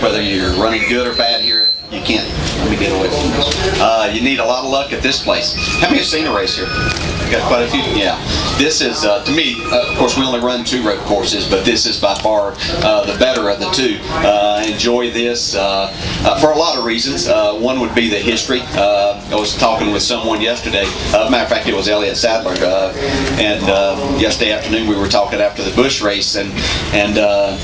whether you're running good or bad here. You can't. Let me get away from this. You need a lot of luck at this place. How many have seen a race here? Got quite a few. Yeah. This is, to me, of course, we only run 2 road courses, but this is by far the better of the 2. Enjoy this for a lot of reasons. One would be the history. I was talking with someone yesterday. Matter of fact, it was Elliott Sadler. And yesterday afternoon we were talking after the Busch race and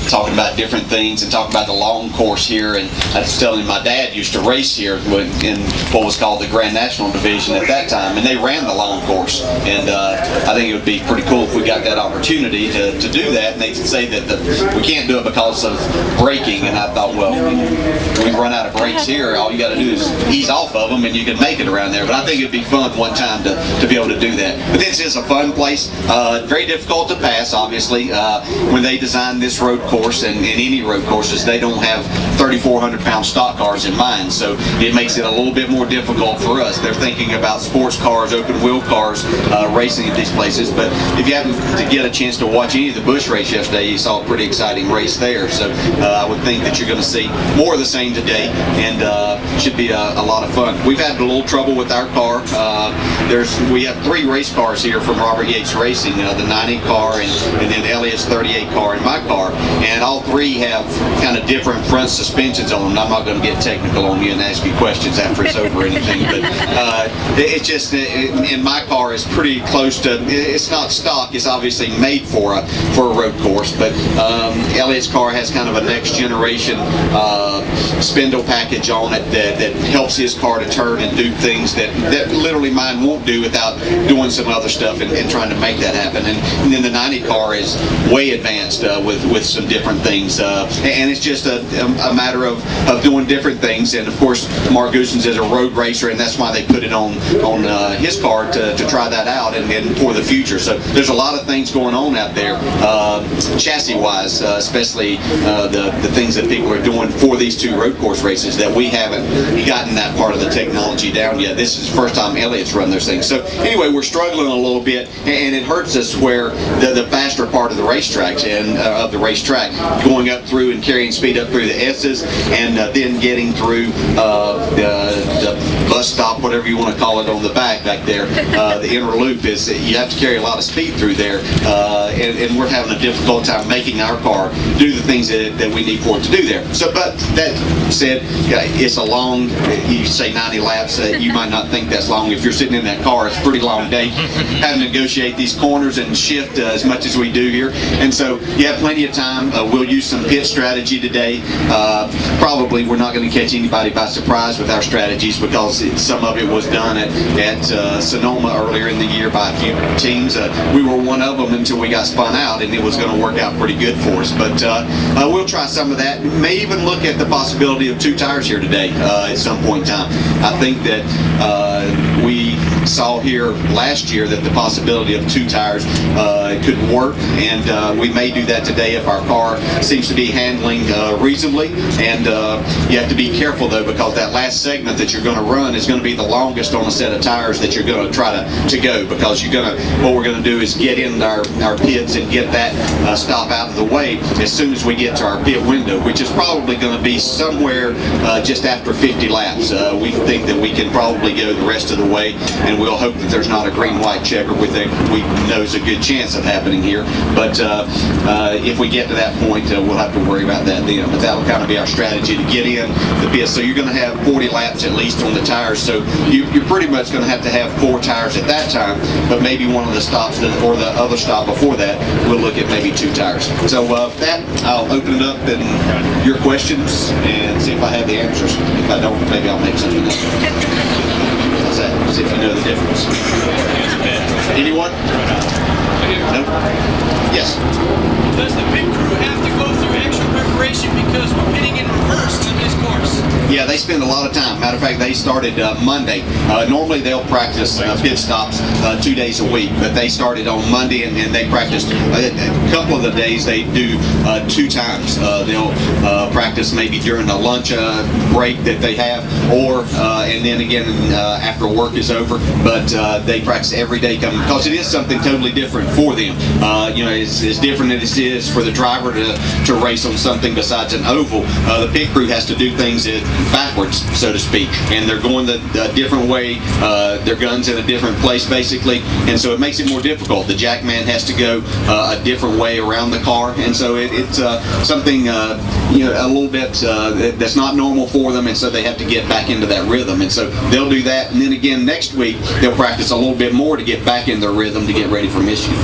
talking about different things and talking about the long course here. And I was telling him my dad used to race here in what was called the Grand National Division at that time, and they ran the long course. And I think it would be pretty cool if we got that opportunity to do that. And they say that we can't do it because of braking. And I thought, well, when we run out of brakes here, all you got to do is ease off of them, and you can make it around there. But I think it'd be fun one time to be able to do that. But this is a fun place. Very difficult to pass, obviously. When they designed this road course and any road courses, they don't have 3,400-pound stock cars in mind, so it makes it a little bit more difficult for us.Ey're thinking about sports cars, open wheel cars, racing at these places. But if you happen to get a chance to watch any of the Busch race yesterday, you saw a pretty exciting race there. So I would think that you're going to see more of the same today, and should be a lot of fun. We've had a little trouble with our car. We have 3 race cars here from Robert Yates Racing, the 90 car and then Elliott's 38 car and my car, and all 3 have kind of different front suspensions on them. I'm not going to get technical on you and ask you questions after it's over or anything, but it's just, in my car is pretty close to, it's not stock, it's obviously made for a road course, but Elliott's car has kind of a next generation spindle package on it that helps his car to turn and do things that literally mine won't do without doing some other stuff and trying to make that happen. And then the 90 car is way advanced with some different things, and it's just a matter of doing different things. And of course, Mark Goosens is a road racer, and that's why they put it on his car to try that out and for the future. So there's a lot of things going on out there, chassis-wise, especially the things that people are doing for these 2 road course races that we haven't gotten that part of the technology down yet. This is the first time Elliott's run those things. So anyway, we're struggling a little bit, and it hurts us where the faster part of the racetrack going up through and carrying speed up through the S's, and then getting through the bus stop, whatever you want to call it, on the back there. The inner loop is you have to carry a lot of speed through there, and we're having a difficult time making our car do the things that we need for it to do there. So, but that said, it's a long, you say 90 laps, you might not think that's long. If you're sitting in that car, it's a pretty long day having to negotiate these corners and shift as much as we do here. And so you have plenty of time. We'll use some pit strategy today. Probably we're not going to catch anybody by surprise with our strategies, because some of it was done at Sonoma earlier in the year by a few teams. We were one of them until we got spun out, and it was going to work out pretty good for us. But we'll try some of that. May even look at the possibility of 2 tires here today at some point in time. I think that we saw here last year that the possibility of 2 tires could work, and we may do that today if our car seems to be handling reasonably. And you have to be careful though, because that last segment that you're going to run is going to be the longest on a set of tires that you're going to try to go, because what we're going to do is get in our pits and get that stop out of the way as soon as we get to our pit window, which is probably going to be somewhere just after 50 laps. We think that we can probably go the rest of the way, and we'll hope that there's not a green-white checker we know is a good chance of happening here. But if we get to that point, we'll have to worry about that then. But that'll kind of be our strategy to get in the pit. So you're going to have 40 laps at least on the tires. So you're pretty much going to have 4 tires at that time. But maybe one of the stops or the other stop before that, we'll look at maybe 2 tires. So that, I'll open it up and your questions and see if I have the answers. If I don't, maybe I'll make something up. How's that? See if you know the difference. Anyone? No? Yes. Does the pit crew have to go through extra preparation because we're pitting in reverse in this course. Yeah, they spend a lot of time. Matter of fact, they started Monday. Normally they'll practice pit stops 2 days a week, but they started on Monday and they practiced a couple of the days they do 2 times. They'll practice maybe during the lunch break that they have, or and then again after work is over. But they practice every day coming, because it is something totally different for them. It's different than it is for the driver to race on something besides an oval. The pit crew has to do things backwards, so to speak, and they're going the different way, their guns in a different place basically, and so it makes it more difficult. The jackman has to go a different way around the car, and so it's something a little bit that's not normal for them, and so they have to get back into that rhythm, and so they'll do that, and then again next week they'll practice a little bit more to get back in their rhythm to get ready for Michigan.